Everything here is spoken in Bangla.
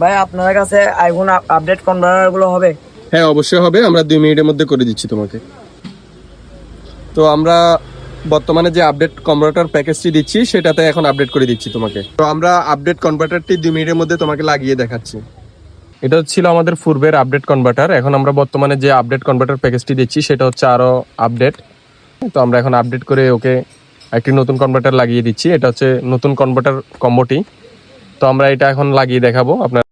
ভাই আপনার কাছে আইফোন আপডেট কনভার্টার গুলো হবে? হ্যাঁ অবশ্যই হবে, আমরা 2 মিনিটের মধ্যে করে দিচ্ছি তোমাকে। তো আমরা বর্তমানে যে আপডেট কনভার্টার প্যাকেজটি দিচ্ছি সেটাতে এখন আপডেট করে দিচ্ছি তোমাকে। তো আমরা আপডেট কনভার্টারটি 2 মিনিটের মধ্যে তোমাকে লাগিয়ে দেখাচ্ছি। এটা ছিল আমাদের পূর্বের আপডেট কনভার্টার। এখন আমরা বর্তমানে যে আপডেট কনভার্টার প্যাকেজটি দিচ্ছি সেটা হচ্ছে আরো আপডেট। তো আমরা এখন আপডেট করে ওকে একটি নতুন কনভার্টার লাগিয়ে দিচ্ছি। এটা হচ্ছে নতুন কনভার্টার কম্বোটি। তো আমরা এটা এখন লাগিয়ে দেখাবো আপনার।